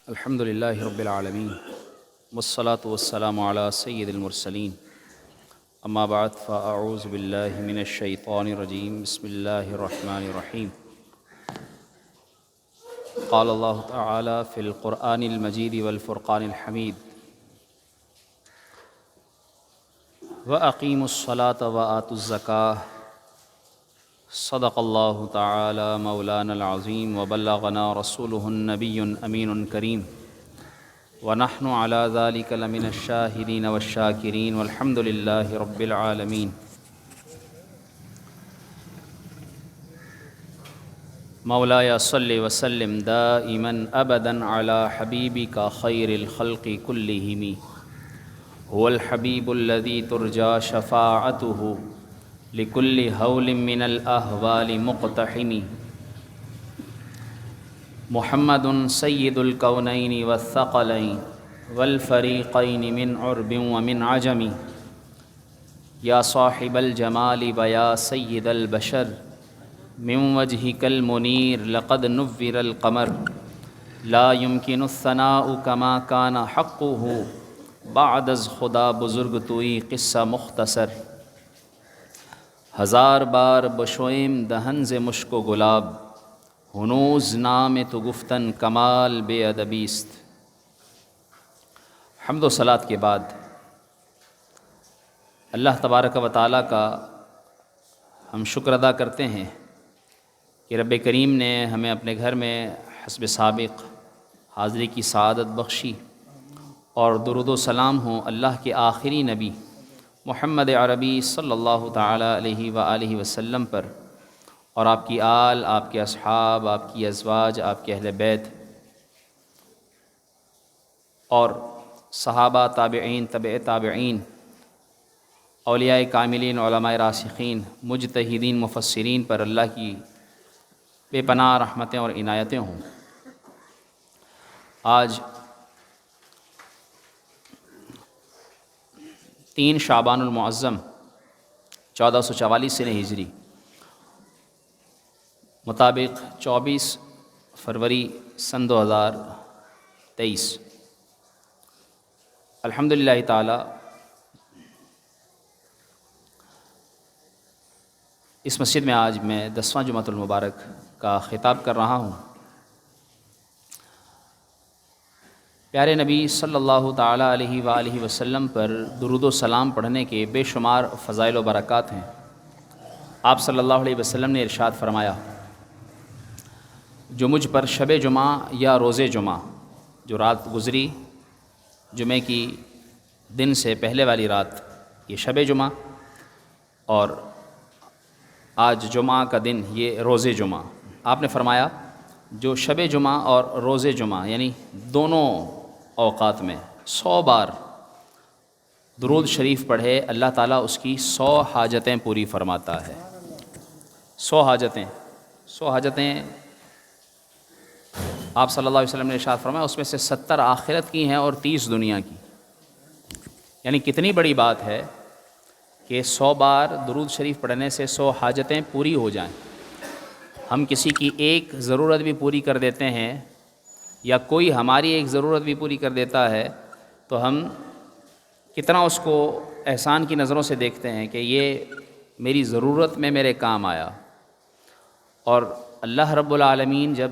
الحمد للہ رب العالمین والصلاة والسلام علی سید المرسلین اما بعد فاعوذ باللہ من الشیطان الرجیم بسم اللہ الرحمن الرحیم قال اللہ تعالی فی القرآن المجید والفرقان الحمید وَأَقِيمُوا الصَّلَاةَ وَآتُوا الزَّكَاةَ صدق اللہ تعالی مولانا العظیم وبلغنا رسولہ النبی امین کریم ونحن علی ذلک لمن الشاہدین والشاکرین والحمد للہ رب العالمین۔ مولایا صلی وسلم دائما ابدا علی حبیبک خیر الخلق کلہم هو الحبیب الذی ترجى شفاعته لکل حول من الاحوال مقتحم محمد سید الکونین والثقلین والفریقین من عرب ومن عجم یا صاحب الجمال ویا سید البشر من وجهک المنیر لقد نور القمر لا يمکن الثناء كما كان حقه بعد از خدا بزرگ توئی قصہ مختصر ہزار بار بشویم دہن ز مشک و گلاب ہنوز نام تو گفتن کمال بے ادبیست۔ حمد و صلات کے بعد اللہ تبارک و تعالیٰ کا ہم شکر ادا کرتے ہیں کہ رب کریم نے ہمیں اپنے گھر میں حسب سابق حاضری کی سعادت بخشی، اور درود و سلام ہوں اللہ کے آخری نبی محمد عربی صلی اللہ تعالی علیہ وآلہ وسلم پر، اور آپ کی آل، آپ کے اصحاب، آپ کی ازواج، آپ کے اہل بیت اور صحابہ، تابعین، تبع تابعین، اولیاء کاملین، علماء راسخین، مجتہدین، مفسرین پر اللہ کی بے پناہ رحمتیں اور عنایتیں ہوں۔ آج 3 شعبان المعظم 1444 سنہ ہجری مطابق 24 فروری سن 2023 الحمدللہ تعالی اس مسجد میں آج میں 10واں جمعۃ المبارک کا خطاب کر رہا ہوں۔ پیارے نبی صلی اللہ تعالیٰ علیہ وآلہ وسلم پر درود و سلام پڑھنے کے بے شمار فضائل و برکات ہیں۔ آپ صلی اللہ علیہ وسلم نے ارشاد فرمایا، جو مجھ پر شب جمعہ یا روز جمعہ، جو رات گزری جمعہ کی دن سے پہلے والی رات، یہ شب جمعہ، اور آج جمعہ کا دن یہ روز جمعہ، آپ نے فرمایا جو شب جمعہ اور روز جمعہ یعنی دونوں اوقات میں 100 بار درود شریف پڑھے، اللہ تعالیٰ اس کی 100 حاجتیں پوری فرماتا ہے۔ 100 حاجتیں آپ صلی اللہ علیہ وسلم نے ارشاد فرمایا، اس میں سے 70 آخرت کی ہیں اور 30 دنیا کی۔ یعنی کتنی بڑی بات ہے کہ 100 بار درود شریف پڑھنے سے 100 حاجتیں پوری ہو جائیں۔ ہم کسی کی ایک ضرورت بھی پوری کر دیتے ہیں، یا کوئی ہماری ایک ضرورت بھی پوری کر دیتا ہے، تو ہم کتنا اس کو احسان کی نظروں سے دیکھتے ہیں کہ یہ میری ضرورت میں میرے کام آیا۔ اور اللہ رب العالمین جب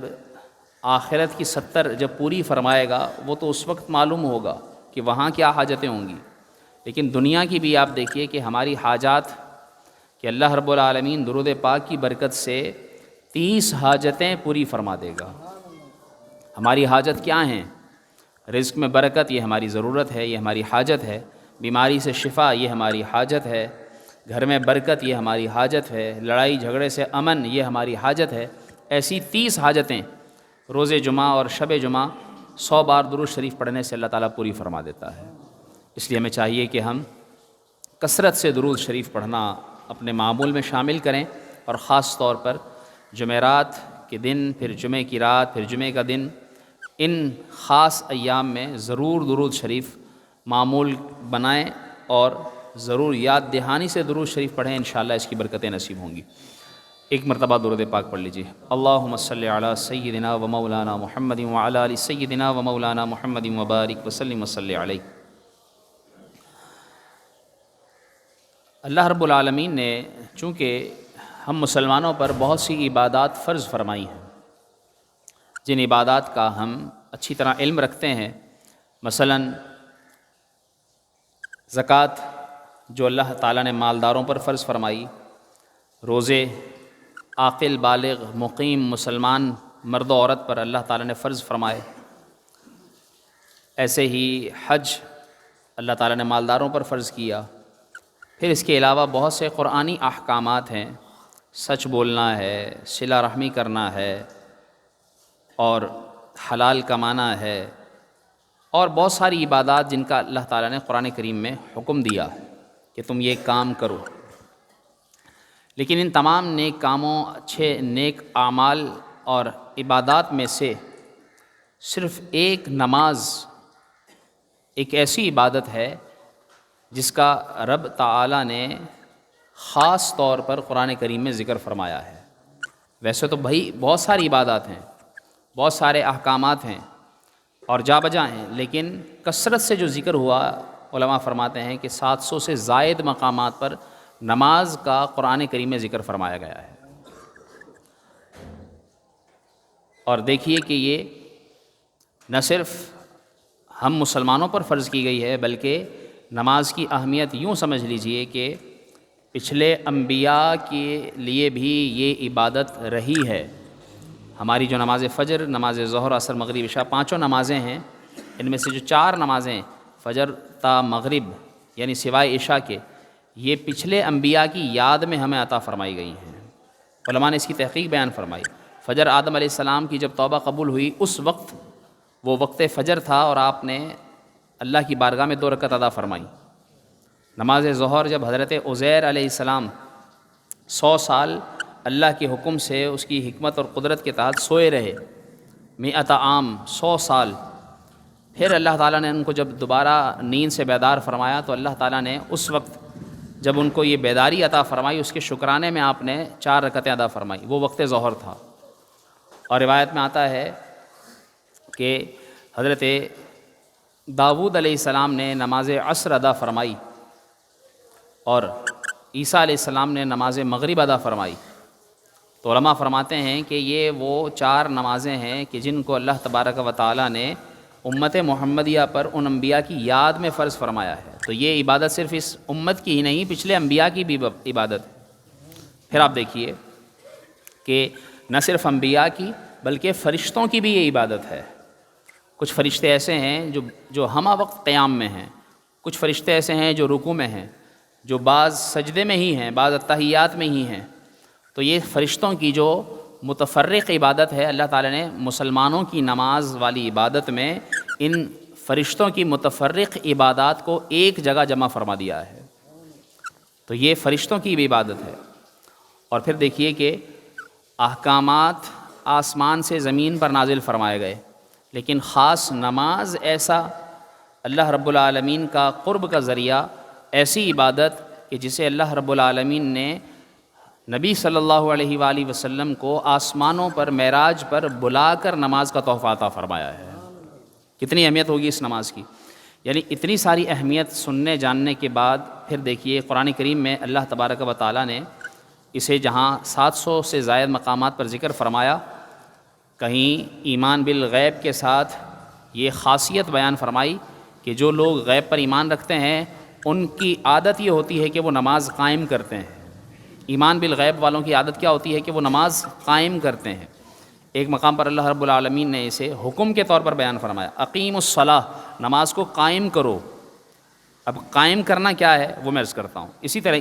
آخرت کی 70 جب پوری فرمائے گا، وہ تو اس وقت معلوم ہوگا کہ وہاں کیا حاجتیں ہوں گی، لیکن دنیا کی بھی آپ دیکھیے کہ ہماری حاجات کہ اللہ رب العالمین درود پاک کی برکت سے 30 حاجتیں پوری فرما دے گا۔ ہماری حاجت کیا ہیں؟ رزق میں برکت، یہ ہماری ضرورت ہے، یہ ہماری حاجت ہے۔ بیماری سے شفا، یہ ہماری حاجت ہے۔ گھر میں برکت، یہ ہماری حاجت ہے۔ لڑائی جھگڑے سے امن، یہ ہماری حاجت ہے۔ ایسی 30 حاجتیں روز جمعہ اور شب جمعہ 100 بار درود شریف پڑھنے سے اللہ تعالیٰ پوری فرما دیتا ہے۔ اس لیے ہمیں چاہیے کہ ہم کثرت سے درود شریف پڑھنا اپنے معمول میں شامل کریں، اور خاص طور پر جمعرات کے دن، پھر جمعہ کی رات، پھر جمعہ کا دن، ان خاص ایام میں ضرور درود شریف معمول بنائیں، اور ضرور یاد دہانی سے درود شریف پڑھیں، انشاءاللہ اس کی برکتیں نصیب ہوں گی۔ ایک مرتبہ درود پاک پڑھ لیجیے۔ اللہم صلی علی سیدنا و مولانا محمد وعلی آل سیدنا و مولانا محمد وبارک وسلم وصلی علیہ۔ اللہ رب العالمین نے چونکہ ہم مسلمانوں پر بہت سی عبادات فرض فرمائی ہیں، جن عبادات کا ہم اچھی طرح علم رکھتے ہیں، مثلاً زکوٰۃ جو اللہ تعالیٰ نے مالداروں پر فرض فرمائی، روزے عاقل بالغ مقیم مسلمان مرد و عورت پر اللہ تعالیٰ نے فرض فرمائے، ایسے ہی حج اللہ تعالیٰ نے مالداروں پر فرض کیا۔ پھر اس کے علاوہ بہت سے قرآنی احکامات ہیں، سچ بولنا ہے، صلہ رحمی کرنا ہے، اور حلال کمانا ہے، اور بہت ساری عبادات جن کا اللہ تعالیٰ نے قرآن کریم میں حکم دیا کہ تم یہ کام کرو۔ لیکن ان تمام نیک کاموں، اچھے نیک اعمال اور عبادات میں سے صرف ایک نماز ایک ایسی عبادت ہے جس کا رب تعالیٰ نے خاص طور پر قرآن کریم میں ذکر فرمایا ہے۔ ویسے تو بھائی بہت ساری عبادات ہیں، بہت سارے احکامات ہیں اور جا بجا ہیں، لیکن کثرت سے جو ذکر ہوا، علماء فرماتے ہیں کہ 700 سے زائد مقامات پر نماز کا قرآن کریم میں ذکر فرمایا گیا ہے۔ اور دیکھیے کہ یہ نہ صرف ہم مسلمانوں پر فرض کی گئی ہے، بلکہ نماز کی اہمیت یوں سمجھ لیجئے کہ پچھلے انبیاء کے لیے بھی یہ عبادت رہی ہے۔ ہماری جو نماز فجر، نماز ظہر، عصر، مغرب، عشاء، پانچوں نمازیں ہیں، ان میں سے جو 4 نمازیں فجر تا مغرب یعنی سوائے عشاء کے، یہ پچھلے انبیاء کی یاد میں ہمیں عطا فرمائی گئی ہیں۔ علماء نے اس کی تحقیق بیان فرمائی۔ فجر آدم علیہ السلام کی جب توبہ قبول ہوئی، اس وقت وہ وقت فجر تھا اور آپ نے اللہ کی بارگاہ میں 2 رکعت ادا فرمائی۔ نماز ظہر جب حضرت عزیر علیہ السلام 100 سال اللہ کے حکم سے اس کی حکمت اور قدرت کے تحت سوئے رہے، 100 عام 100 سال، پھر اللہ تعالیٰ نے ان کو جب دوبارہ نیند سے بیدار فرمایا تو اللہ تعالیٰ نے اس وقت جب ان کو یہ بیداری عطا فرمائی، اس کے شکرانے میں آپ نے 4 رکعتیں ادا فرمائی، وہ وقت ظہر تھا۔ اور روایت میں آتا ہے کہ حضرت داؤد علیہ السلام نے نماز عصر ادا فرمائی اور عیسیٰ علیہ السلام نے نماز مغرب ادا فرمائی۔ تو علماء فرماتے ہیں کہ یہ وہ 4 نمازیں ہیں کہ جن کو اللہ تبارک و تعالیٰ نے امت محمدیہ پر ان انبیاء کی یاد میں فرض فرمایا ہے۔ تو یہ عبادت صرف اس امت کی ہی نہیں، پچھلے انبیاء کی بھی عبادت ہے۔ پھر آپ دیکھیے کہ نہ صرف انبیاء کی بلکہ فرشتوں کی بھی یہ عبادت ہے۔ کچھ فرشتے ایسے ہیں جو ہمہ وقت قیام میں ہیں، کچھ فرشتے ایسے ہیں جو رکوع میں ہیں، جو بعض سجدے میں ہی ہیں، بعض اتحیات میں ہی ہیں۔ تو یہ فرشتوں کی جو متفرق عبادت ہے، اللہ تعالیٰ نے مسلمانوں کی نماز والی عبادت میں ان فرشتوں کی متفرق عبادات کو ایک جگہ جمع فرما دیا ہے۔ تو یہ فرشتوں کی بھی عبادت ہے۔ اور پھر دیکھیے کہ احکامات آسمان سے زمین پر نازل فرمائے گئے، لیکن خاص نماز ایسا اللہ رب العالمین کا قرب کا ذریعہ، ایسی عبادت کہ جسے اللہ رب العالمین نے نبی صلی اللہ علیہ وآلہ وسلم کو آسمانوں پر معراج پر بلا کر نماز کا تحفہ عطا فرمایا ہے۔ کتنی اہمیت ہوگی اس نماز کی، یعنی اتنی ساری اہمیت سننے جاننے کے بعد پھر دیکھیے قرآن کریم میں اللہ تبارک و تعالیٰ نے اسے جہاں 700 سے زائد مقامات پر ذکر فرمایا، کہیں ایمان بالغیب کے ساتھ یہ خاصیت بیان فرمائی کہ جو لوگ غیب پر ایمان رکھتے ہیں ان کی عادت یہ ہوتی ہے کہ وہ نماز قائم کرتے ہیں۔ ایمان بالغیب والوں کی عادت کیا ہوتی ہے کہ وہ نماز قائم کرتے ہیں۔ ایک مقام پر اللہ رب العالمین نے اسے حکم کے طور پر بیان فرمایا، اقیم الصلاۃ، نماز کو قائم کرو۔ اب قائم کرنا کیا ہے وہ میں عرض کرتا ہوں۔ اسی طرح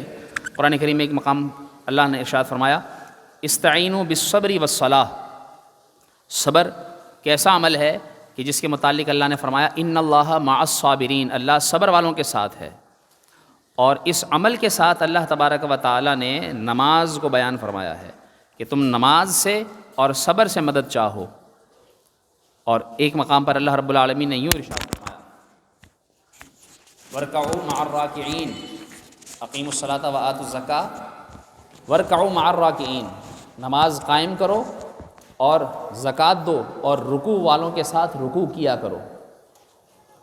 قرآن کریم میں ایک مقام اللہ نے ارشاد فرمایا، استعینوا بالصبر والصلاۃ، صبر کیسا عمل ہے کہ جس کے متعلق اللہ نے فرمایا ان اللہ مع الصابرین، اللہ صبر والوں کے ساتھ ہے۔ اور اس عمل کے ساتھ اللہ تبارک و تعالیٰ نے نماز کو بیان فرمایا ہے کہ تم نماز سے اور صبر سے مدد چاہو۔ اور ایک مقام پر اللہ رب العالمین نے یوں ارشاد فرمایا، وارکعوا مع الراکعین، اقیموا الصلاۃ وآتوا الزکاۃ وارکعوا مع الراکعین، نماز قائم کرو اور زکوٰۃ دو اور رکوع والوں کے ساتھ رکوع کیا کرو۔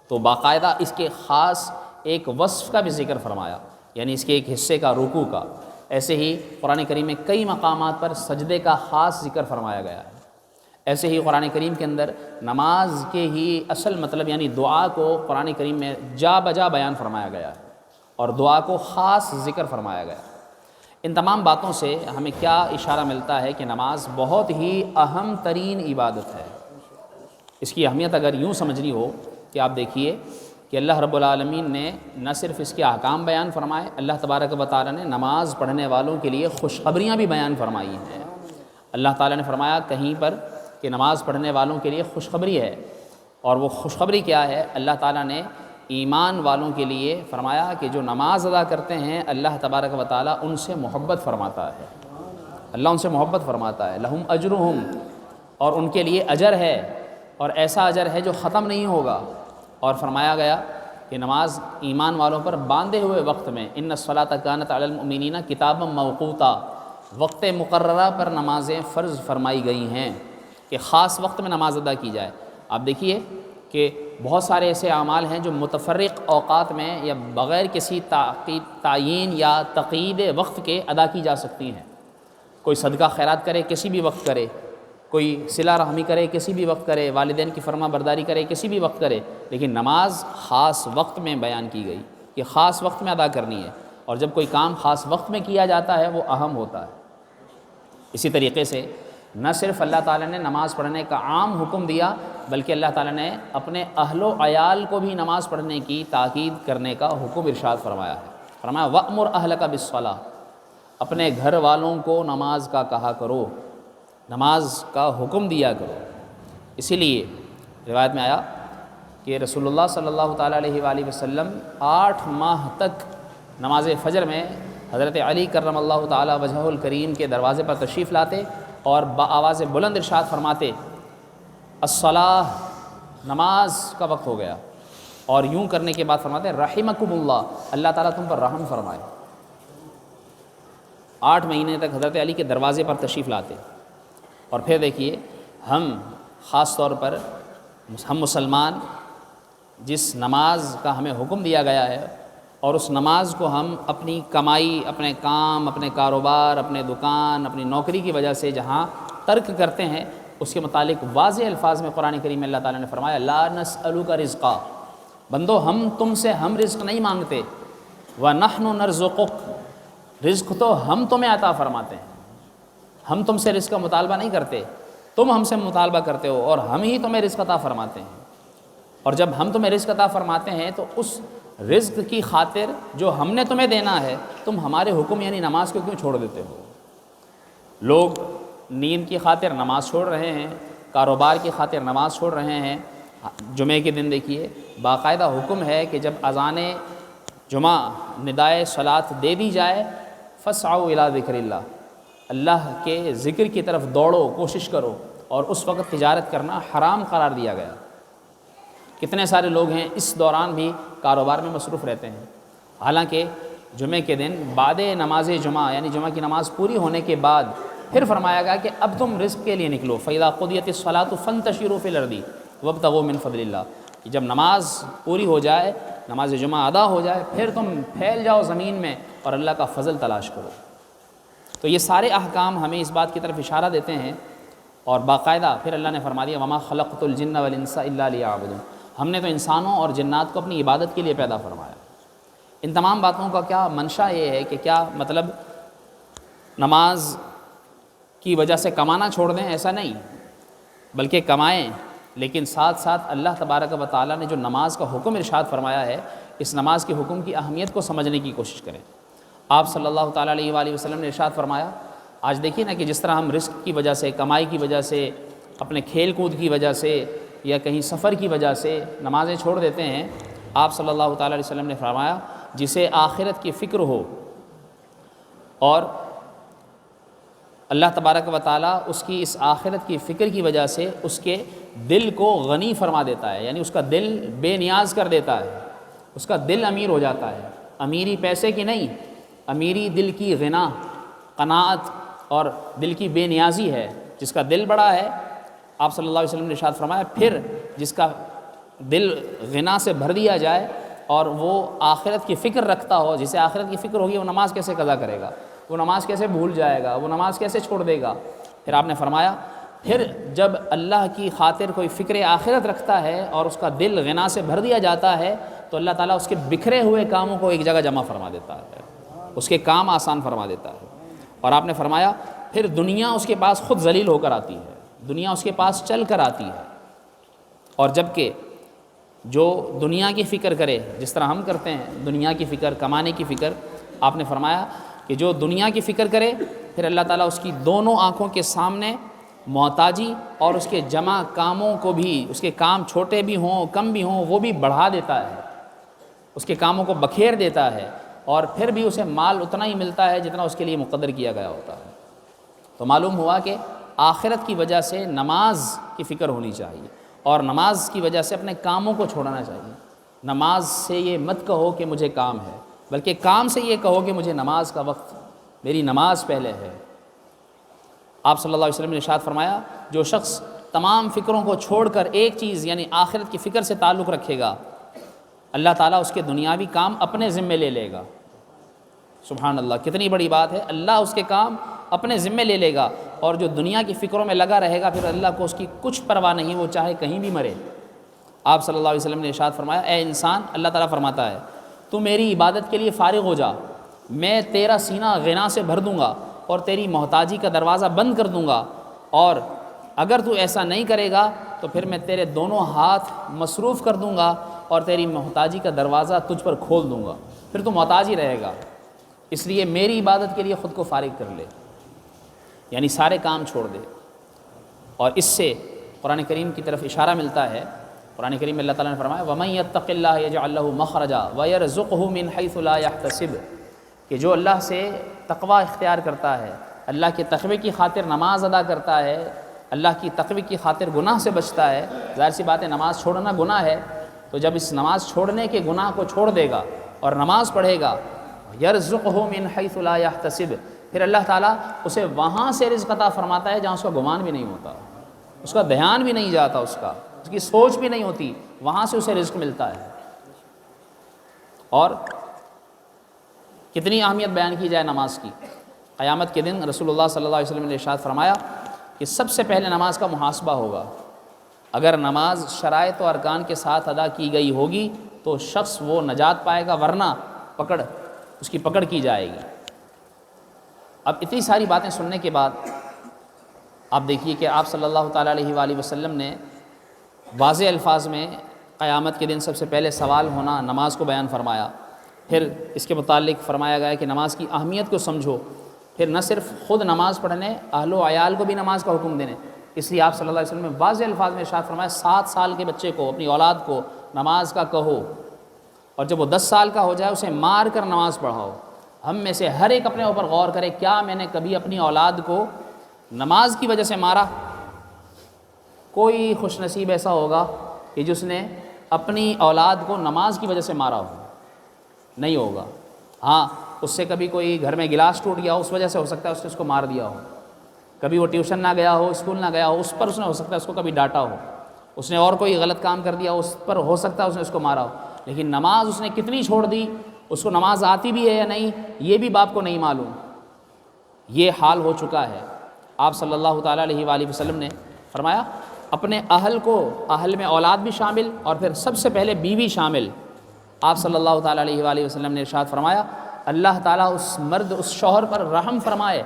تو باقاعدہ اس کے خاص ایک وصف کا بھی ذکر فرمایا، یعنی اس کے ایک حصے کا، رکوع کا۔ ایسے ہی قرآن کریم میں کئی مقامات پر سجدے کا خاص ذکر فرمایا گیا ہے۔ ایسے ہی قرآن کریم کے اندر نماز کے ہی اصل مطلب یعنی دعا کو قرآن کریم میں جا بجا بیان فرمایا گیا ہے اور دعا کو خاص ذکر فرمایا گیا ہے۔ ان تمام باتوں سے ہمیں کیا اشارہ ملتا ہے کہ نماز بہت ہی اہم ترین عبادت ہے۔ اس کی اہمیت اگر یوں سمجھنی ہو کہ آپ دیکھیے کہ اللہ رب العالمین نے نہ صرف اس کے احکام بیان فرمائے، اللہ تبارک و تعالیٰ نے نماز پڑھنے والوں کے لیے خوشخبریاں بھی بیان فرمائی ہیں۔ اللہ تعالیٰ نے فرمایا کہیں پر کہ نماز پڑھنے والوں کے لیے خوشخبری ہے، اور وہ خوشخبری کیا ہے؟ اللہ تعالیٰ نے ایمان والوں کے لیے فرمایا کہ جو نماز ادا کرتے ہیں اللہ تبارک و تعالیٰ ان سے محبت فرماتا ہے، اللہ ان سے محبت فرماتا ہے۔ لہم اجرہم، اور ان کے لیے اجر ہے، اور ایسا اجر ہے جو ختم نہیں ہوگا۔ اور فرمایا گیا کہ نماز ایمان والوں پر باندھے ہوئے وقت میں، ان الصلاۃ کانت علی المؤمنین کتابا موقوتا، وقت مقررہ پر نمازیں فرض فرمائی گئی ہیں کہ خاص وقت میں نماز ادا کی جائے۔ آپ دیکھیے کہ بہت سارے ایسے اعمال ہیں جو متفرق اوقات میں یا بغیر کسی تعیین یا تقیید وقت کے ادا کی جا سکتی ہیں۔ کوئی صدقہ خیرات کرے کسی بھی وقت کرے، کوئی صلہ رحمی کرے کسی بھی وقت کرے، والدین کی فرما برداری کرے کسی بھی وقت کرے، لیکن نماز خاص وقت میں بیان کی گئی کہ خاص وقت میں ادا کرنی ہے، اور جب کوئی کام خاص وقت میں کیا جاتا ہے وہ اہم ہوتا ہے۔ اسی طریقے سے نہ صرف اللہ تعالیٰ نے نماز پڑھنے کا عام حکم دیا، بلکہ اللہ تعالیٰ نے اپنے اہل و عیال کو بھی نماز پڑھنے کی تاکید کرنے کا حکم ارشاد فرمایا ہے۔ فرمایا وَأْمُرْ أَهْلَكَ بِالصَّلَاةِ، اپنے گھر والوں کو نماز کا کہا کرو، نماز کا حکم دیا کرو۔ اسی لیے روایت میں آیا کہ رسول اللہ صلی اللہ تعالیٰ علیہ وآلہ وسلم 8 ماہ تک نماز فجر میں حضرت علی کرم اللہ تعالیٰ وجہہ الکریم کے دروازے پر تشریف لاتے اور بآواز بلند ارشاد فرماتے الصلاۃ، نماز کا وقت ہو گیا، اور یوں کرنے کے بعد فرماتے رحمکم اللہ، اللہ تعالیٰ تم پر رحم فرمائے۔ 8 مہینے تک حضرت علی کے دروازے پر تشریف لاتے، اور پھر دیکھیے ہم خاص طور پر ہم مسلمان جس نماز کا ہمیں حکم دیا گیا ہے، اور اس نماز کو ہم اپنی کمائی، اپنے کام، اپنے کاروبار، اپنے دکان، اپنی نوکری کی وجہ سے جہاں ترک کرتے ہیں، اس کے متعلق واضح الفاظ میں قرآن کریم میں اللہ تعالیٰ نے فرمایا لا نسألک رزقا، بندو ہم تم سے ہم رزق نہیں مانگتے، وَنَحْنُ نَرْزُقُكَ، رزق تو ہم تمہیں عطا فرماتے ہیں، ہم تم سے رزق کا مطالبہ نہیں کرتے، تم ہم سے مطالبہ کرتے ہو، اور ہم ہی تمہیں رزق عطا فرماتے ہیں۔ اور جب ہم تمہیں رزق عطا فرماتے ہیں تو اس رزق کی خاطر جو ہم نے تمہیں دینا ہے تم ہمارے حکم یعنی نماز کو کیوں چھوڑ دیتے ہو؟ لوگ نیند کی خاطر نماز چھوڑ رہے ہیں، کاروبار کی خاطر نماز چھوڑ رہے ہیں۔ جمعے کے دن دیکھیے باقاعدہ حکم ہے کہ جب اذان جمعہ ندائے صلاۃ دے دی جائے فاسعوا الی ذکر اللہ، اللہ کے ذکر کی طرف دوڑو، کوشش کرو، اور اس وقت تجارت کرنا حرام قرار دیا گیا۔ کتنے سارے لوگ ہیں اس دوران بھی کاروبار میں مصروف رہتے ہیں، حالانکہ جمعے کے دن بعد نماز جمعہ یعنی جمعہ کی نماز پوری ہونے کے بعد پھر فرمایا گیا کہ اب تم رزق کے لیے نکلو، فَإِذَا قُضِيَتِ الصَّلَاةُ فَانتَشِرُوا فِي الْأَرْضِ وَابْتَغُوا مِن فَضْلِ اللَّهِ، کہ جب نماز پوری ہو جائے، نماز جمعہ ادا ہو جائے، پھر تم پھیل جاؤ زمین میں اور اللہ کا فضل تلاش کرو۔ تو یہ سارے احکام ہمیں اس بات کی طرف اشارہ دیتے ہیں، اور باقاعدہ پھر اللہ نے فرما دیا وَمَا خَلَقْتُ الْجِنَّ وَالْإِنسَ إِلَّا لِيَعْبُدُونِ، ہم نے تو انسانوں اور جنات کو اپنی عبادت کے لیے پیدا فرمایا۔ ان تمام باتوں کا کیا منشا یہ ہے کہ کیا مطلب نماز کی وجہ سے کمانا چھوڑ دیں؟ ایسا نہیں، بلکہ کمائیں، لیکن ساتھ ساتھ اللہ تبارک و تعالیٰ نے جو نماز کا حکم ارشاد فرمایا ہے اس نماز کے حکم کی اہمیت کو سمجھنے کی کوشش کریں۔ آپ صلی اللہ تعالیٰ علیہ وآلہ وسلم نے ارشاد فرمایا، آج دیکھیے نا کہ جس طرح ہم رزق کی وجہ سے، کمائی کی وجہ سے، اپنے کھیل کود کی وجہ سے یا کہیں سفر کی وجہ سے نمازیں چھوڑ دیتے ہیں، آپ صلی اللہ تعالیٰ علیہ وسلم نے فرمایا جسے آخرت کی فکر ہو اور اللہ تبارک و تعالیٰ اس کی اس آخرت کی فکر کی وجہ سے اس کے دل کو غنی فرما دیتا ہے، یعنی اس کا دل بے نیاز کر دیتا ہے، اس کا دل امیر ہو جاتا ہے۔ امیری پیسے کی نہیں، امیری دل کی غنا، قناعت اور دل کی بے نیازی ہے، جس کا دل بڑا ہے، آپ صلی اللہ علیہ وسلم نے ارشاد فرمایا پھر جس کا دل غنا سے بھر دیا جائے اور وہ آخرت کی فکر رکھتا ہو، جسے آخرت کی فکر ہوگی وہ نماز کیسے قضا کرے گا، وہ نماز کیسے بھول جائے گا، وہ نماز کیسے چھوڑ دے گا۔ پھر آپ نے فرمایا پھر جب اللہ کی خاطر کوئی فکر آخرت رکھتا ہے اور اس کا دل غنا سے بھر دیا جاتا ہے تو اللہ تعالیٰ اس کے بکھرے ہوئے کاموں کو ایک جگہ جمع فرما دیتا ہے، اس کے کام آسان فرما دیتا ہے۔ اور آپ نے فرمایا پھر دنیا اس کے پاس خود ذلیل ہو کر آتی ہے، دنیا اس کے پاس چل کر آتی ہے، اور جبکہ جو دنیا کی فکر کرے جس طرح ہم کرتے ہیں، دنیا کی فکر، کمانے کی فکر، آپ نے فرمایا کہ جو دنیا کی فکر کرے پھر اللہ تعالیٰ اس کی دونوں آنکھوں کے سامنے محتاجی اور اس کے جمع کاموں کو بھی، اس کے کام چھوٹے بھی ہوں کم بھی ہوں وہ بھی بڑھا دیتا ہے، اس کے کاموں کو بکھیر دیتا ہے، اور پھر بھی اسے مال اتنا ہی ملتا ہے جتنا اس کے لیے مقدر کیا گیا ہوتا ہے۔ تو معلوم ہوا کہ آخرت کی وجہ سے نماز کی فکر ہونی چاہیے، اور نماز کی وجہ سے اپنے کاموں کو چھوڑنا چاہیے۔ نماز سے یہ مت کہو کہ مجھے کام ہے، بلکہ کام سے یہ کہو کہ مجھے نماز کا وقت، میری نماز پہلے ہے۔ آپ صلی اللہ علیہ وسلم نے ارشاد فرمایا جو شخص تمام فکروں کو چھوڑ کر ایک چیز یعنی آخرت کی فکر سے تعلق رکھے گا، اللہ تعالیٰ اس کے دنیاوی کام اپنے ذمے لے لے گا۔ سبحان اللہ، کتنی بڑی بات ہے، اللہ اس کے کام اپنے ذمے لے لے گا، اور جو دنیا کی فکروں میں لگا رہے گا پھر اللہ کو اس کی کچھ پرواہ نہیں، وہ چاہے کہیں بھی مرے۔ آپ صلی اللہ علیہ وسلم نے ارشاد فرمایا اے انسان، اللہ تعالیٰ فرماتا ہے تو میری عبادت کے لیے فارغ ہو جا، میں تیرا سینہ غنا سے بھر دوں گا اور تیری محتاجی کا دروازہ بند کر دوں گا، اور اگر تو ایسا نہیں کرے گا تو پھر میں تیرے دونوں ہاتھ مصروف کر دوں گا اور تیری محتاجی کا دروازہ تجھ پر کھول دوں گا، پھر تو محتاج ہی رہے گا۔ اس لیے میری عبادت کے لیے خود کو فارغ کر لے، یعنی سارے کام چھوڑ دے۔ اور اس سے قرآن کریم کی طرف اشارہ ملتا ہے، قرآن کریم میں اللہ تعالیٰ نے فرمایا وَمَن يَتَّقِ اللَّهَ يَجْعَل لَّهُ مَخْرَجًا وَيَرْزُقْهُ مِنْ حَيْثُ لَا يَحْتَسِبُ، کہ جو اللہ سے تقوی اختیار کرتا ہے، اللہ کے تقوی کی خاطر نماز ادا کرتا ہے، اللہ کی تقوی کی خاطر گناہ سے بچتا ہے۔ ظاہر سی بات ہے نماز چھوڑنا گناہ ہے، تو جب اس نماز چھوڑنے کے گناہ کو چھوڑ دے گا اور نماز پڑھے گا، یرزقہ من حیث لا یحتسب، پھر اللہ تعالیٰ اسے وہاں سے رزق عطا فرماتا ہے جہاں اس کا گمان بھی نہیں ہوتا، اس کا دھیان بھی نہیں جاتا، اس کی سوچ بھی نہیں ہوتی، وہاں سے اسے رزق ملتا ہے۔ اور کتنی اہمیت بیان کی جائے نماز کی، قیامت کے دن رسول اللہ صلی اللہ علیہ وسلم نے ارشاد فرمایا کہ سب سے پہلے نماز کا محاسبہ ہوگا، اگر نماز شرائط و ارکان کے ساتھ ادا کی گئی ہوگی تو شخص وہ نجات پائے گا، ورنہ اس کی پکڑ کی جائے گی۔ اب اتنی ساری باتیں سننے کے بعد آپ دیکھیے کہ آپ صلی اللہ تعالیٰ علیہ وآلہ وسلم نے واضح الفاظ میں قیامت کے دن سب سے پہلے سوال ہونا نماز کو بیان فرمایا، پھر اس کے متعلق فرمایا گیا کہ نماز کی اہمیت کو سمجھو، پھر نہ صرف خود نماز پڑھنے، اہل و عیال کو بھی نماز کا حکم دینے۔ اس لیے آپ صلی اللہ علیہ وسلم نے واضح الفاظ میں ارشاد فرمایا 7 سال کے بچے کو، اپنی اولاد کو نماز کا کہو، اور جب وہ 10 سال کا ہو جائے اسے مار کر نماز پڑھاؤ۔ ہم میں سے ہر ایک اپنے اوپر غور کرے، کیا میں نے کبھی اپنی اولاد کو نماز کی وجہ سے مارا؟ کوئی خوش نصیب ایسا ہوگا کہ جس نے اپنی اولاد کو نماز کی وجہ سے مارا ہو؟ نہیں ہوگا۔ ہاں، اس سے کبھی کوئی گھر میں گلاس ٹوٹ گیا ہو، اس وجہ سے ہو سکتا ہے اس کو مار دیا ہو، کبھی وہ ٹیوشن نہ گیا ہو، اسکول نہ گیا ہو، اس پر اس نے ہو سکتا ہے اس کو کبھی ڈانٹا ہو، اس نے اور کوئی غلط کام کر دیا اس پر ہو سکتا ہے اس نے اس کو مارا ہو، لیکن نماز اس نے کتنی چھوڑ دی، اس کو نماز آتی بھی ہے یا نہیں یہ بھی باپ کو نہیں معلوم۔ یہ حال ہو چکا ہے۔ آپ صلی اللہ تعالیٰ علیہ وآلہ وسلم نے فرمایا اپنے اہل کو، اہل میں اولاد بھی شامل اور پھر سب سے پہلے بیوی شامل۔ آپ صلی اللہ تعالیٰ علیہ وآلہ وسلم نے ارشاد فرمایا اللہ تعالیٰ اس مرد، اس شوہر پر رحم فرمائے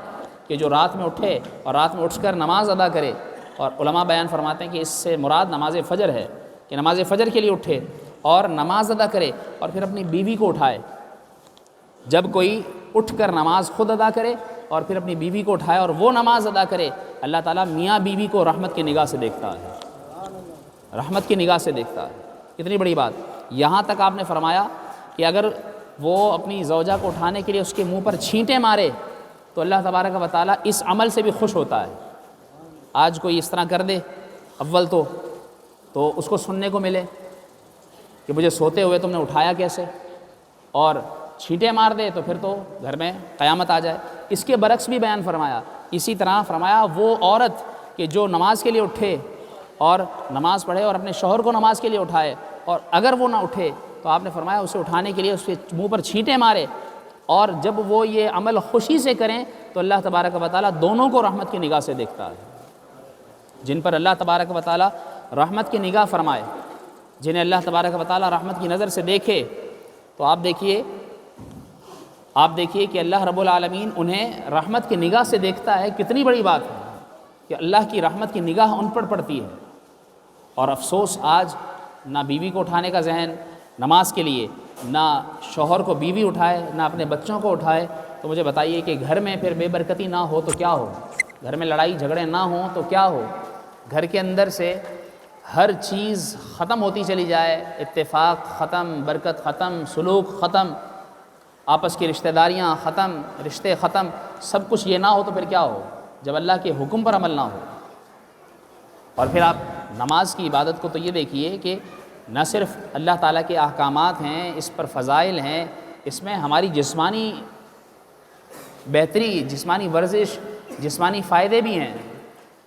کہ جو رات میں اٹھے اور رات میں اٹھ کر نماز ادا کرے، اور علماء بیان فرماتے ہیں کہ اس سے مراد نماز فجر ہے، کہ نماز فجر کے لیے اٹھے اور نماز ادا کرے اور پھر اپنی بیوی کو اٹھائے۔ جب کوئی اٹھ کر نماز خود ادا کرے اور پھر اپنی بیوی کو اٹھائے اور وہ نماز ادا کرے، اللہ تعالیٰ میاں بیوی کو رحمت کی نگاہ سے دیکھتا ہے، رحمت کی نگاہ سے دیکھتا ہے۔ کتنی بڑی بات۔ یہاں تک آپ نے فرمایا کہ اگر وہ اپنی زوجہ کو اٹھانے کے لیے اس کے منہ پر چھینٹیں مارے تو اللہ تبارک و تعالیٰ اس عمل سے بھی خوش ہوتا ہے۔ آج کوئی اس طرح کر دے اول تو اس کو سننے کو ملے کہ مجھے سوتے ہوئے تم نے اٹھایا کیسے، اور چھینٹیں مار دے تو پھر تو گھر میں قیامت آ جائے۔ اس کے برعکس بھی بیان فرمایا اسی طرح فرمایا وہ عورت کہ جو نماز کے لیے اٹھے اور نماز پڑھے اور اپنے شوہر کو نماز کے لیے اٹھائے، اور اگر وہ نہ اٹھے تو آپ نے فرمایا اسے اٹھانے کے لیے اس کے منہ پر چھینٹیں مارے، اور جب وہ یہ عمل خوشی سے کریں تو اللہ تبارک و تعالیٰ دونوں کو رحمت کی نگاہ سے دیکھتا ہے۔ جن پر اللہ تبارک و تعالیٰ رحمت کی نگاہ فرمائے، جنہیں اللہ تبارک و تعالیٰ رحمت کی نظر سے دیکھے، تو آپ دیکھیے کہ اللہ رب العالمین انہیں رحمت کی نگاہ سے دیکھتا ہے۔ کتنی بڑی بات ہے کہ اللہ کی رحمت کی نگاہ ان پر پڑتی ہے۔ اور افسوس آج نہ بیوی کو اٹھانے کا ذہن نماز کے لیے، نہ شوہر کو بیوی اٹھائے، نہ اپنے بچوں کو اٹھائے، تو مجھے بتائیے کہ گھر میں پھر بے برکتی نہ ہو تو کیا ہو؟ گھر میں لڑائی جھگڑے نہ ہوں تو کیا ہو؟ گھر کے اندر سے ہر چیز ختم ہوتی چلی جائے، اتفاق ختم، برکت ختم، سلوک ختم، آپس کی رشتہ داریاں ختم، رشتے ختم، سب کچھ یہ نہ ہو تو پھر کیا ہو؟ جب اللہ کے حکم پر عمل نہ ہو۔ اور پھر آپ نماز کی عبادت کو تو یہ دیکھیے کہ نہ صرف اللہ تعالیٰ کے احکامات ہیں، اس پر فضائل ہیں، اس میں ہماری جسمانی بہتری، جسمانی ورزش، جسمانی فائدے بھی ہیں۔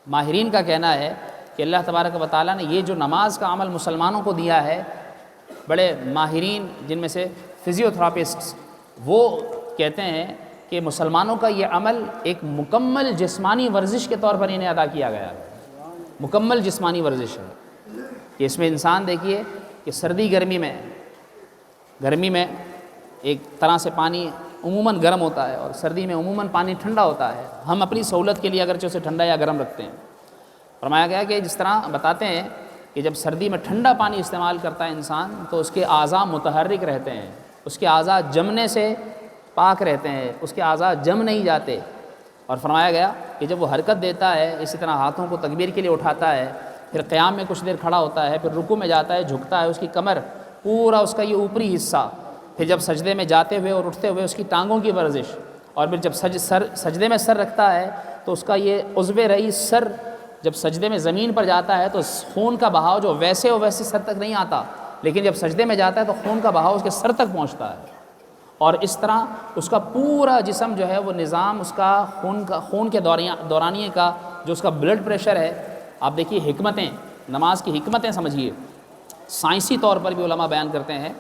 ماہرین کا کہنا ہے کہ اللہ تبارک و تعالیٰ نے یہ جو نماز کا عمل مسلمانوں کو دیا ہے، بڑے ماہرین جن میں سے فزیوتھراپسٹ وہ کہتے ہیں کہ مسلمانوں کا یہ عمل ایک مکمل جسمانی ورزش کے طور پر انہیں ادا کیا گیا ہے۔ مکمل جسمانی ورزش ہے کہ اس میں انسان دیکھیے کہ سردی گرمی میں ایک طرح سے پانی عموماً گرم ہوتا ہے اور سردی میں عموماً پانی ٹھنڈا ہوتا ہے۔ ہم اپنی سہولت کے لیے اگرچہ اسے ٹھنڈا یا گرم رکھتے ہیں۔ فرمایا گیا کہ جس طرح بتاتے ہیں کہ جب سردی میں ٹھنڈا پانی استعمال کرتا ہے انسان تو اس کے اعضاء متحرک رہتے ہیں، اس کے اعضاء جمنے سے پاک رہتے ہیں، اس کے اعضاء جم نہیں جاتے۔ اور فرمایا گیا کہ جب وہ حرکت دیتا ہے، اسی طرح ہاتھوں کو تکبیر کے لیے اٹھاتا ہے، پھر قیام میں کچھ دیر کھڑا ہوتا ہے، پھر رکوع میں جاتا ہے، جھکتا ہے، اس کی کمر پورا اس کا یہ اوپری حصہ، پھر جب سجدے میں جاتے ہوئے اور اٹھتے ہوئے اس کی ٹانگوں کی ورزش، اور پھر جب سجدے میں سر رکھتا ہے تو اس کا یہ عضو رئیس سر جب سجدے میں زمین پر جاتا ہے تو خون کا بہاؤ جو ویسے سر تک نہیں آتا، لیکن جب سجدے میں جاتا ہے تو خون کا بہاؤ اس کے سر تک پہنچتا ہے، اور اس طرح اس کا پورا جسم جو ہے وہ نظام اس کا خون کے دورانیے کا جو اس کا بلڈ پریشر ہے۔ آپ دیکھیے حکمتیں، نماز کی حکمتیں سمجھیے۔ سائنسی طور پر بھی علماء بیان کرتے ہیں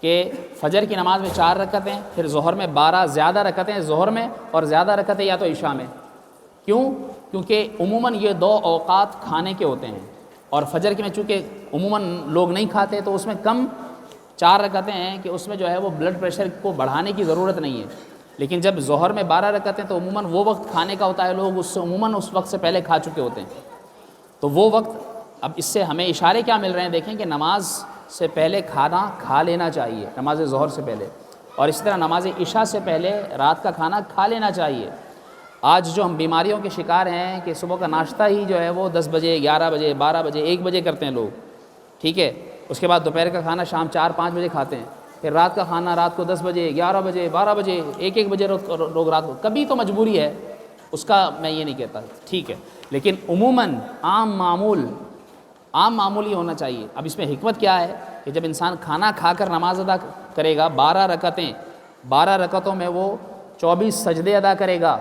کہ فجر کی نماز میں 4 رکعتیں، پھر ظہر میں 12 زیادہ رکعتیں ظہر میں، اور زیادہ رکعتیں یا تو عشاء میں۔ کیونکہ عموماً یہ 2 اوقات کھانے کے ہوتے ہیں، اور فجر کے میں چونکہ عموماً لوگ نہیں کھاتے تو اس میں کم 4 رکعتیں ہیں کہ اس میں جو ہے وہ بلڈ پریشر کو بڑھانے کی ضرورت نہیں ہے۔ لیکن جب ظہر میں 12 رکعتیں تو عموماً وہ وقت کھانے کا ہوتا ہے، لوگ اس سے عموماً اس وقت سے پہلے کھا چکے ہوتے ہیں، تو وہ وقت اب اس سے ہمیں اشارے کیا مل رہے ہیں؟ دیکھیں کہ نماز سے پہلے کھانا کھا لینا چاہیے، نماز ظہر سے پہلے، اور اسی طرح نماز عشاء سے پہلے رات کا کھانا کھا لینا چاہیے۔ آج جو ہم بیماریوں کے شکار ہیں کہ صبح کا ناشتہ ہی جو ہے وہ 10 بجے، 11 بجے، 12 بجے، 1 بجے کرتے ہیں لوگ، ٹھیک ہے، اس کے بعد دوپہر کا کھانا شام 4-5 بجے کھاتے ہیں، پھر رات کا کھانا رات کو 10 بجے، 11 بجے، 12 بجے، 1 بجے لوگ رات کو، کبھی تو مجبوری ہے اس کا، میں یہ نہیں کہتا، ٹھیک ہے، لیکن عموماً عام معمول ہی ہونا چاہیے۔ اب اس میں حکمت کیا ہے کہ جب انسان کھانا کھا کر نماز ادا کرے گا، 12 رکعتیں، 12 رکعتوں میں وہ 24 سجدے ادا کرے گا،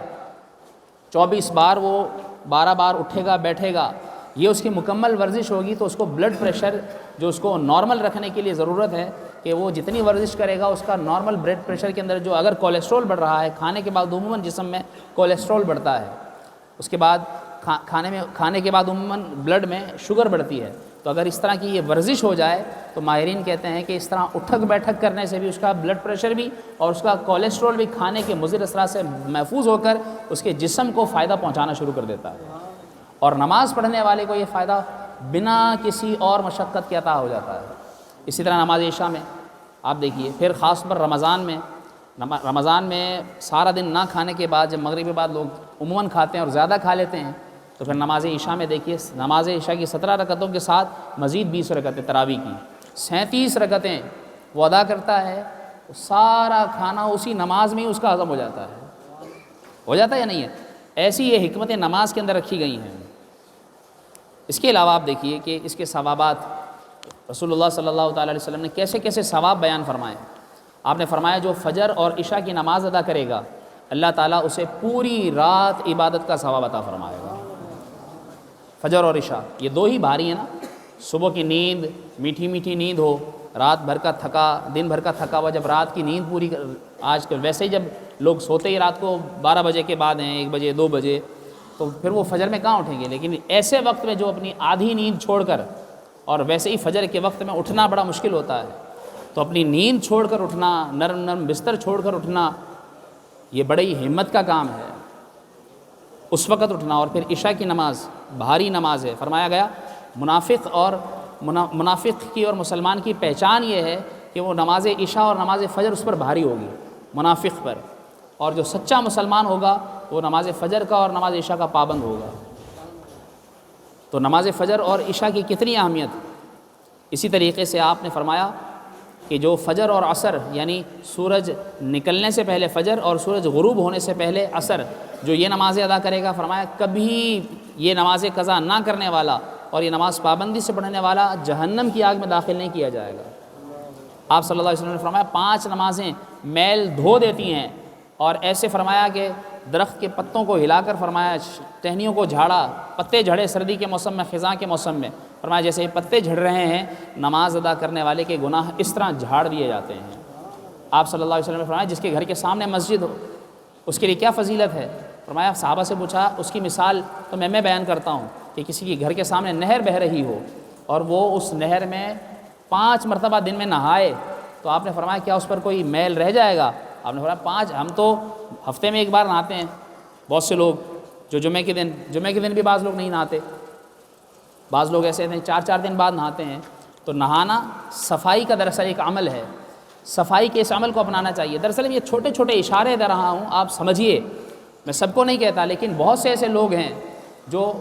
24 بار وہ 12 بار اٹھے گا بیٹھے گا، یہ اس کی مکمل ورزش ہوگی، تو اس کو بلڈ پریشر جو اس کو نارمل رکھنے کے لیے ضرورت ہے کہ وہ جتنی ورزش کرے گا اس کا نارمل بلڈ پریشر کے اندر جو اگر کولیسٹرول بڑھ رہا ہے، کھانے کے بعد عموماً جسم میں کولیسٹرول بڑھتا ہے، اس کے بعد کھانے کے بعد عموماً بلڈ میں شوگر بڑھتی ہے، تو اگر اس طرح کی یہ ورزش ہو جائے تو ماہرین کہتے ہیں کہ اس طرح اٹھک بیٹھک کرنے سے بھی اس کا بلڈ پریشر بھی اور اس کا کولیسٹرول بھی کھانے کے مضر اثرات سے محفوظ ہو کر اس کے جسم کو فائدہ پہنچانا شروع کر دیتا ہے، اور نماز پڑھنے والے کو یہ فائدہ بنا کسی اور مشقت کے عطا ہو جاتا ہے۔ اسی طرح نماز عشاء میں آپ دیکھیے، پھر خاص پر رمضان میں سارا دن نہ کھانے کے بعد جب مغرب کے بعد لوگ عموماً کھاتے ہیں اور زیادہ کھا لیتے ہیں، تو پھر نماز عشاء میں دیکھیے، نماز عشاء کی 17 رکعتوں کے ساتھ مزید 20 رکعتیں تراویح کی، 37 رکعتیں وہ ادا کرتا ہے، سارا کھانا اسی نماز میں ہی اس کا ہضم ہو جاتا ہے یا نہیں ہے؟ ایسی یہ حکمتیں نماز کے اندر رکھی گئی ہیں۔ اس کے علاوہ آپ دیکھیے کہ اس کے ثوابات رسول اللہ صلی اللہ تعالیٰ علیہ وسلم نے کیسے ثواب بیان فرمائے۔ آپ نے فرمایا جو فجر اور عشاء کی نماز ادا کرے گا، اللہ تعالیٰ اسے پوری رات عبادت کا ثواب عطا فرمائے گا۔ فجر اور عشاء یہ دو ہی بھاری ہیں نا، صبح کی نیند، میٹھی میٹھی نیند ہو، رات بھر کا تھکا، دن بھر کا تھکا ہوا، جب رات کی نیند پوری آج کل ویسے ہی جب لوگ سوتے ہی رات کو 12 بجے کے بعد ہیں، 1 بجے 2 بجے، تو پھر وہ فجر میں کہاں اٹھیں گے؟ لیکن ایسے وقت میں جو اپنی آدھی نیند چھوڑ کر، اور ویسے ہی فجر کے وقت میں اٹھنا بڑا مشکل ہوتا ہے، تو اپنی نیند چھوڑ کر اٹھنا، نرم نرم بستر چھوڑ کر اٹھنا، یہ بڑی ہمت کا کام ہے، اس وقت اٹھنا۔ اور پھر عشاء کی نماز بھاری نماز ہے، فرمایا گیا منافق کی اور مسلمان کی پہچان یہ ہے کہ وہ نماز عشاء اور نماز فجر اس پر بھاری ہوگی، منافق پر، اور جو سچا مسلمان ہوگا وہ نماز فجر کا اور نماز عشاء کا پابند ہوگا۔ تو نماز فجر اور عشاء کی کتنی اہمیت۔ اسی طریقے سے آپ نے فرمایا کہ جو فجر اور عصر، یعنی سورج نکلنے سے پہلے فجر اور سورج غروب ہونے سے پہلے عصر، جو یہ نمازیں ادا کرے گا، فرمایا کبھی یہ نمازیں قضا نہ کرنے والا اور یہ نماز پابندی سے پڑھنے والا جہنم کی آگ میں داخل نہیں کیا جائے گا۔ آپ صلی اللہ علیہ وسلم نے فرمایا 5 نمازیں میل دھو دیتی ہیں، اور ایسے فرمایا کہ درخت کے پتوں کو ہلا کر، فرمایا ٹہنیوں کو جھاڑا، پتے جھڑے سردی کے موسم میں، خزاں کے موسم میں، فرمایا جیسے یہ پتے جھڑ رہے ہیں، نماز ادا کرنے والے کے گناہ اس طرح جھاڑ دیے جاتے ہیں۔ آپ صلی اللہ علیہ وسلم نے فرمایا جس کے گھر کے سامنے مسجد ہو اس کے لیے کیا فضیلت ہے؟ فرمایا صحابہ سے پوچھا، اس کی مثال تو میں بیان کرتا ہوں کہ کسی کے گھر کے سامنے نہر بہہ رہی ہو اور وہ اس نہر میں 5 مرتبہ دن میں نہائے، تو آپ نے فرمایا کیا اس پر کوئی میل رہ جائے گا؟ آپ نے فرمایا 5، ہم تو ہفتے میں 1 بار نہاتے ہیں، بہت سے لوگ جو جمعے کے دن بھی بعض لوگ نہیں نہاتے، بعض لوگ ایسے ہیں 4 دن بعد نہاتے ہیں۔ تو نہانا صفائی کا دراصل ایک عمل ہے، صفائی کے اس عمل کو اپنانا چاہیے۔ دراصل یہ چھوٹے چھوٹے اشارے دے رہا ہوں، آپ سمجھیے، میں سب کو نہیں کہتا، لیکن بہت سے ایسے لوگ ہیں جو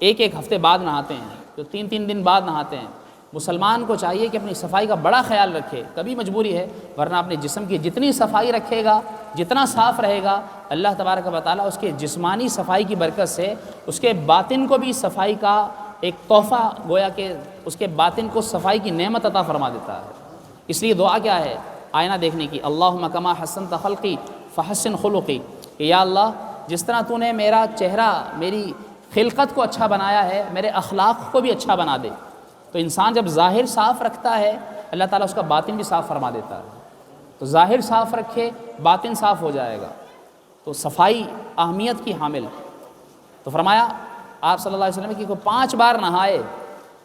1 ہفتے بعد نہاتے ہیں، جو 3 دن بعد نہاتے ہیں۔ مسلمان کو چاہیے کہ اپنی صفائی کا بڑا خیال رکھے، کبھی مجبوری ہے، ورنہ اپنے جسم کی جتنی صفائی رکھے گا، جتنا صاف رہے گا، اللہ تبارک و تعالیٰ اس کے جسمانی صفائی کی برکت سے اس کے باطن کو بھی صفائی کا ایک تحفہ، گویا کہ اس کے باطن کو صفائی کی نعمت عطا فرما دیتا ہے۔ اس لیے دعا کیا ہے؟ آئینہ دیکھنے کی، اللہم کما حسنت خلقی فحسن خلقی، کہ یا اللہ جس طرح تو نے میرا چہرہ، میری خلقت کو اچھا بنایا ہے، میرے اخلاق کو بھی اچھا بنا دے۔ تو انسان جب ظاہر صاف رکھتا ہے، اللہ تعالیٰ اس کا باطن بھی صاف فرما دیتا ہے۔ تو ظاہر صاف رکھے، باطن صاف ہو جائے گا۔ تو صفائی اہمیت کی حامل۔ تو فرمایا آپ صلی اللہ علیہ وسلم کی کوئی 5 بار نہائے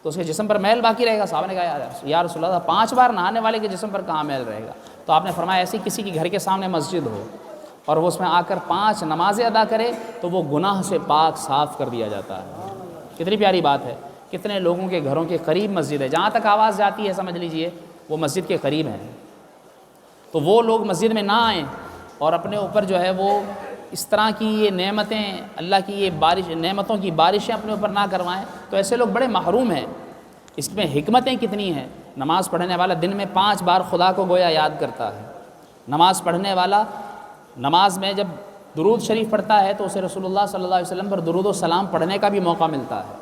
تو اس کے جسم پر میل باقی رہے گا۔ صحابہ نے کہا یا رسول اللہ 5 بار نہانے والے کے جسم پر کہاں میل رہے گا؟ تو آپ نے فرمایا ایسی کسی کے گھر کے سامنے مسجد ہو اور وہ اس میں آ کر 5 نمازیں ادا کرے تو وہ گناہ سے پاک صاف کر دیا جاتا ہے۔ کتنی پیاری بات ہے، کتنے لوگوں کے گھروں کے قریب مسجد ہے، جہاں تک آواز جاتی ہے سمجھ لیجئے وہ مسجد کے قریب ہیں۔ تو وہ لوگ مسجد میں نہ آئیں اور اپنے اوپر جو ہے وہ اس طرح کی یہ نعمتیں، اللہ کی یہ نعمتوں کی بارشیں اپنے اوپر نہ کروائیں، تو ایسے لوگ بڑے محروم ہیں۔ اس میں حکمتیں کتنی ہیں۔ نماز پڑھنے والا دن میں 5 بار خدا کو گویا یاد کرتا ہے۔ نماز پڑھنے والا نماز میں جب درود شریف پڑھتا ہے تو اسے رسول اللہ صلی اللہ علیہ وسلم پر درود و سلام پڑھنے کا بھی موقع ملتا ہے۔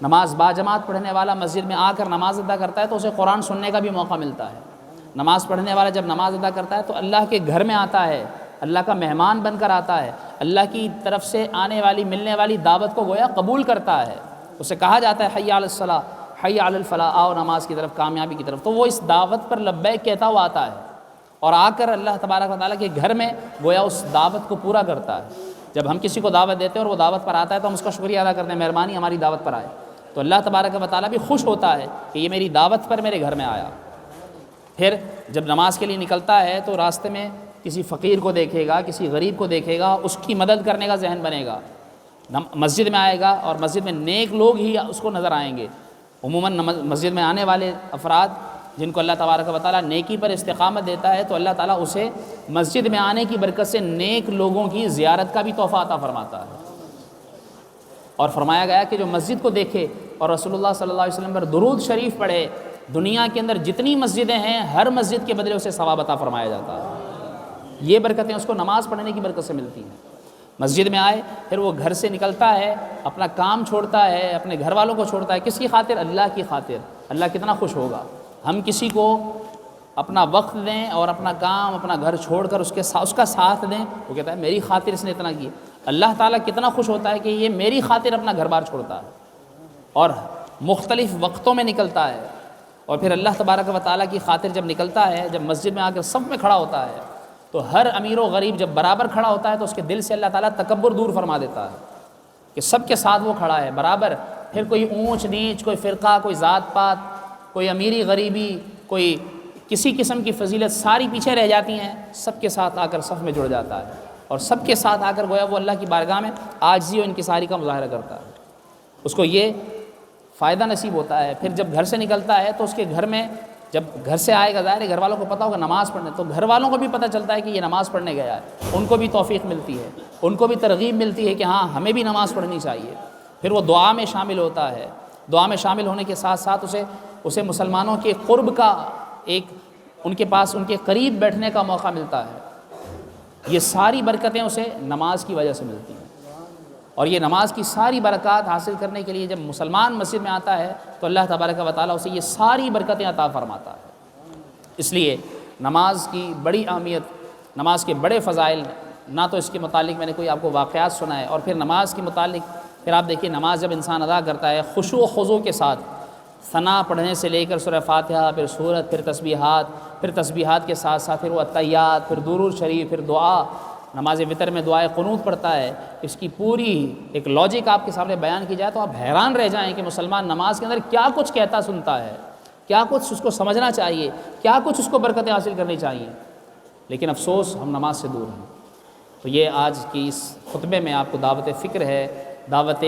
نماز باجماعت پڑھنے والا مسجد میں آ کر نماز ادا کرتا ہے تو اسے قرآن سننے کا بھی موقع ملتا ہے۔ نماز پڑھنے والا جب نماز ادا کرتا ہے تو اللہ کے گھر میں آتا ہے، اللہ کا مہمان بن کر آتا ہے، اللہ کی طرف سے آنے والی ملنے والی دعوت کو گویا قبول کرتا ہے۔ اسے کہا جاتا ہے حی علی الصلاۃ، حی علی الفلاح، آؤ نماز کی طرف، کامیابی کی طرف، تو وہ اس دعوت پر لبیک کہتا ہوا آتا ہے اور آ کر اللہ تبارک و تعالیٰ کے گھر میں گویا اس دعوت کو پورا کرتا ہے۔ جب ہم کسی کو دعوت دیتے ہیں اور وہ دعوت پر آتا ہے تو ہم اس کا شکریہ ادا کرتے ہیں، مہربانی ہماری دعوت پر آئے، تو اللہ تبارک و تعالیٰ بھی خوش ہوتا ہے کہ یہ میری دعوت پر میرے گھر میں آیا۔ پھر جب نماز کے لیے نکلتا ہے تو راستے میں کسی فقیر کو دیکھے گا، کسی غریب کو دیکھے گا، اس کی مدد کرنے کا ذہن بنے گا۔ مسجد میں آئے گا اور مسجد میں نیک لوگ ہی اس کو نظر آئیں گے۔ عموماً مسجد میں آنے والے افراد جن کو اللہ تبارک و تعالیٰ نیکی پر استقامت دیتا ہے تو اللہ تعالیٰ اسے مسجد میں آنے کی برکت سے نیک لوگوں کی زیارت کا بھی تحفہ عطا فرماتا ہے۔ اور فرمایا گیا کہ جو مسجد کو دیکھے اور رسول اللہ صلی اللہ علیہ وسلم پر درود شریف پڑھے، دنیا کے اندر جتنی مسجدیں ہیں ہر مسجد کے بدلے اسے ثواب عطا فرمایا جاتا ہے۔ یہ برکتیں اس کو نماز پڑھنے کی برکت سے ملتی ہیں۔ مسجد میں آئے، پھر وہ گھر سے نکلتا ہے، اپنا کام چھوڑتا ہے، اپنے گھر والوں کو چھوڑتا ہے، کس کی خاطر؟ اللہ کی خاطر۔ اللہ کتنا خوش ہوگا۔ ہم کسی کو اپنا وقت دیں اور اپنا کام اپنا گھر چھوڑ کر اس کا ساتھ دیں، وہ کہتا ہے میری خاطر اس نے اتنا کیا۔ اللہ تعالیٰ کتنا خوش ہوتا ہے کہ یہ میری خاطر اپنا گھر بار چھوڑتا ہے اور مختلف وقتوں میں نکلتا ہے، اور پھر اللہ تبارک و تعالیٰ کی خاطر جب نکلتا ہے، جب مسجد میں آ کر صف میں کھڑا ہوتا ہے تو ہر امیر و غریب جب برابر کھڑا ہوتا ہے تو اس کے دل سے اللہ تعالیٰ تکبر دور فرما دیتا ہے کہ سب کے ساتھ وہ کھڑا ہے برابر۔ پھر کوئی اونچ نیچ، کوئی فرقہ، کوئی ذات پات، کوئی امیری غریبی، کوئی کسی قسم کی فضیلت، ساری پیچھے رہ جاتی ہیں، سب کے ساتھ آ کر صف میں جڑ جاتا ہے اور سب کے ساتھ آ کر گویا وہ اللہ کی بارگاہ میں عاجزی و انکساری کا مظاہرہ کرتا ہے۔ اس کو یہ فائدہ نصیب ہوتا ہے۔ پھر جب گھر سے نکلتا ہے تو اس کے گھر میں جب گھر سے آئے گا، ظاہر ہے گھر والوں کو پتہ ہوگا نماز پڑھنے، تو گھر والوں کو بھی پتہ چلتا ہے کہ یہ نماز پڑھنے گیا ہے، ان کو بھی توفیق ملتی ہے، ان کو بھی ترغیب ملتی ہے کہ ہاں ہمیں بھی نماز پڑھنی چاہیے۔ پھر وہ دعا میں شامل ہوتا ہے، دعا میں شامل ہونے کے ساتھ ساتھ اسے مسلمانوں کے قرب کا ایک ان کے پاس ان کے قریب بیٹھنے کا موقع ملتا ہے۔ یہ ساری برکتیں اسے نماز کی وجہ سے ملتی ہیں، اور یہ نماز کی ساری برکات حاصل کرنے کے لیے جب مسلمان مسجد میں آتا ہے تو اللہ تبارک و تعالیٰ اسے یہ ساری برکتیں عطا فرماتا ہے۔ اس لیے نماز کی بڑی اہمیت، نماز کے بڑے فضائل، نہ تو اس کے متعلق میں نے کوئی آپ کو واقعات سنا ہے، اور پھر نماز کے متعلق پھر آپ دیکھیے نماز جب انسان ادا کرتا ہے خشوع و خضوع کے ساتھ، ثنا پڑھنے سے لے کر سورہ فاتحہ، پھر سورت، پھر تسبیحات کے ساتھ ساتھ پھر وہ التحیات، پھر درود شریف، پھر دعا، نماز وطر میں دعائے قنوت پڑھتا ہے، اس کی پوری ایک لاجک آپ کے سامنے بیان کی جائے تو آپ حیران رہ جائیں کہ مسلمان نماز کے اندر کیا کچھ کہتا سنتا ہے، کیا کچھ اس کو سمجھنا چاہیے، کیا کچھ اس کو برکتیں حاصل کرنی چاہیے، لیکن افسوس ہم نماز سے دور ہیں۔ تو یہ آج کی اس خطبے میں آپ کو دعوت فکر ہے، دعوت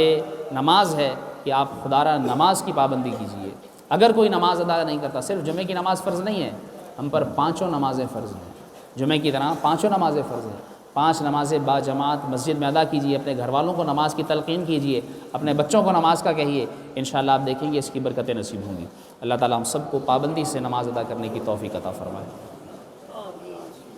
نماز ہے کہ آپ خدا را نماز کی پابندی کیجیے۔ اگر کوئی نماز ادا نہیں کرتا، صرف جمعے کی نماز فرض نہیں ہے، ہم پر 5 نمازیں فرض ہیں، جمعے کی طرح 5 نمازیں فرض ہیں۔ 5 نمازیں با جماعت مسجد میں ادا کیجیے، اپنے گھر والوں کو نماز کی تلقین کیجیے، اپنے بچوں کو نماز کا کہیے، انشاءاللہ آپ دیکھیں گے اس کی برکتیں نصیب ہوں گی۔ اللہ تعالیٰ ہم سب کو پابندی سے نماز ادا کرنے کی توفیق عطا فرمائے۔